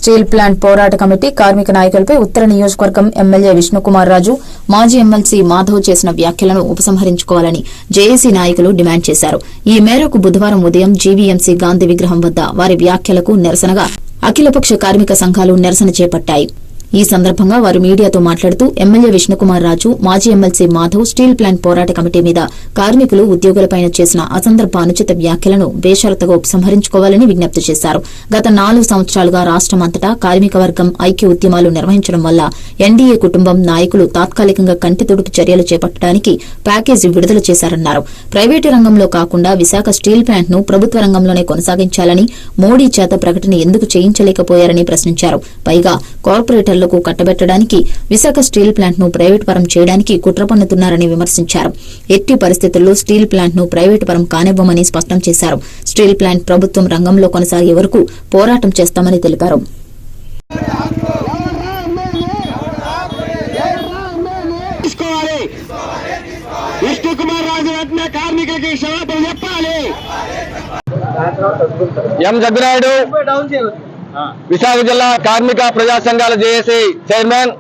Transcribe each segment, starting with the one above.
Steel plant పోరాట committee కార్మిక నాయకులపై ఉత్తర నియోజకవర్గం ఎమ్మెల్యే విష్ణుకుమార్ రాజు మాజీ ఎమ్మెల్సీ మాధవ్ చేసిన వ్యాఖ్యలను ఉపసంహరించుకోవాలని జేఏసీ నాయకులు డిమాండ్ చేశారు. ఈ మేరకు బుధవారం ఉదయం జీవీఎంసీ గాంధీ విగ్రహం వద్ద వారి వ్యాఖ్యలకు నిరసనగా అఖిలపక్ష కార్మిక సంఘాలు నిరసన చేపట్టాయి. ఈ సందర్భంగా వారు మీడియాతో మాట్లాడుతూ ఎమ్మెల్యే విష్ణుకుమార్ రాజు మాజీ ఎమ్మెల్సీ మాధవ్ స్టీల్ ప్లాంట్ పోరాట కమిటీ మీద కార్మికులు ఉద్యోగులపై చేసిన అసందర్భ అనుచిత వ్యాఖ్యలను బేషరతుగా ఉపసంహరించుకోవాలని విజ్ఞప్తి చేశారు. గత 4 సంవత్సరాలుగా రాష్టమంతటా కార్మిక వర్గం ఐక్య ఉద్యమాలు నిర్వహించడం వల్ల ఎన్డీఏ కుటుంబం నాయకులు తాత్కాలికంగా కంటి తుడుపు చర్యలు చేపట్టడానికి ప్యాకేజీ విడుదల చేశారన్నారు. ప్రైవేటు రంగంలో కాకుండా విశాఖ స్టీల్ ప్లాంట్ ను ప్రభుత్వ రంగంలోనే కొనసాగించాలని మోడీ చేత ప్రకటన ఎందుకు చేయించలేకపోయారని ప్రశ్నించారు. పైగా కార్పొరేటర్లకు కట్టబెట్టడానికి విశాఖ స్టీల్ ప్లాంట్ ను ప్రైవేటు పరం చేయడానికి కుట్ర పన్నుతున్నారని విమర్శించారు. ఎట్టి పరిస్థితుల్లో స్టీల్ ప్లాంట్ ను ప్రైవేటు పరం కానివ్వమని స్పష్టం చేశారు. స్టీల్ ప్లాంట్ ప్రభుత్వం రంగంలో కొనసాగే వరకు పోరాటం చేస్తామని తెలిపారు. విశాఖ జిల్లా కార్మిక ప్రజా సంఘాల JAC chairman,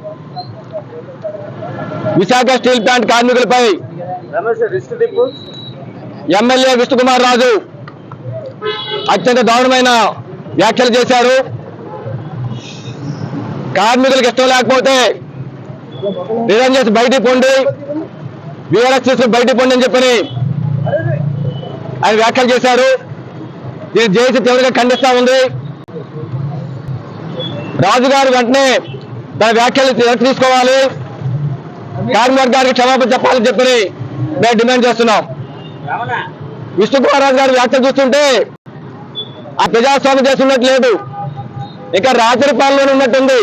Visakha steel plant కార్మికులపై ఎమ్మెల్యే విష్ణుకుమార్ రాజు అత్యంత దారుణమైన వ్యాఖ్యలు చేశారు. కార్మికులకు ఇష్టం లేకపోతే రిజైన్ చేసి బయటికి పొండి, వీఆర్ఎస్ చేసి బయటికి పొండి అని చెప్పని ఆయన వ్యాఖ్యలు చేశారు. దీన్ని జేఏసీ తీవ్రంగా ఖండిస్తా ఉంది. రాజుగారు వెంటనే తన వ్యాఖ్యలు తీసుకోవాలి, కార్మిక వర్గానికి క్షమాపణ చెప్పాలని చెప్పి మేము డిమాండ్ చేస్తున్నాం. విష్ణుకుమార్ రాజు గారి వ్యాఖ్యలు చూస్తుంటే ఆ ప్రజాస్వామ్య దేశం ఉన్నట్టు లేదు, ఇంకా రాత్రి పాలనలోనే ఉన్నట్టుంది.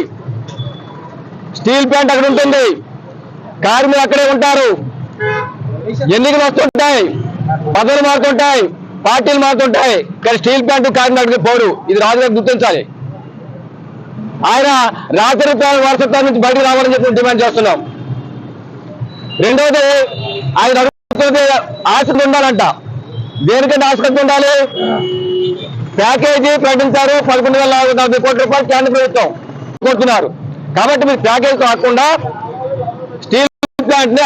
స్టీల్ ప్లాంట్ అక్కడ ఉంటుంది, కార్మికులు అక్కడే ఉంటారు. ఎన్నికలు వస్తుంటాయి, పదవులు మారుతుంటాయి, పార్టీలు మారుతుంటాయి, కానీ స్టీల్ ప్లాంట్ కార్మికులు అక్కడికి పోడు. ఇది రాజుగారు గుర్తించాలి. ఆయన రాత్రి వారసత్వం నుంచి బయటకు రావాలని చెప్పి డిమాండ్ చేస్తున్నాం. రెండవది, ఆయన ఆసక్తి ఉండాలంట. దేనికంటే ఆసక్తి ఉండాలి? ప్యాకేజీ ప్రకటించారు, 11,40 కోట్ల రూపాయలు కేంద్ర ప్రభుత్వం కోరుతున్నారు. కాబట్టి మీరు ప్యాకేజీ కాకుండా స్టీల్ ప్లాంట్ ని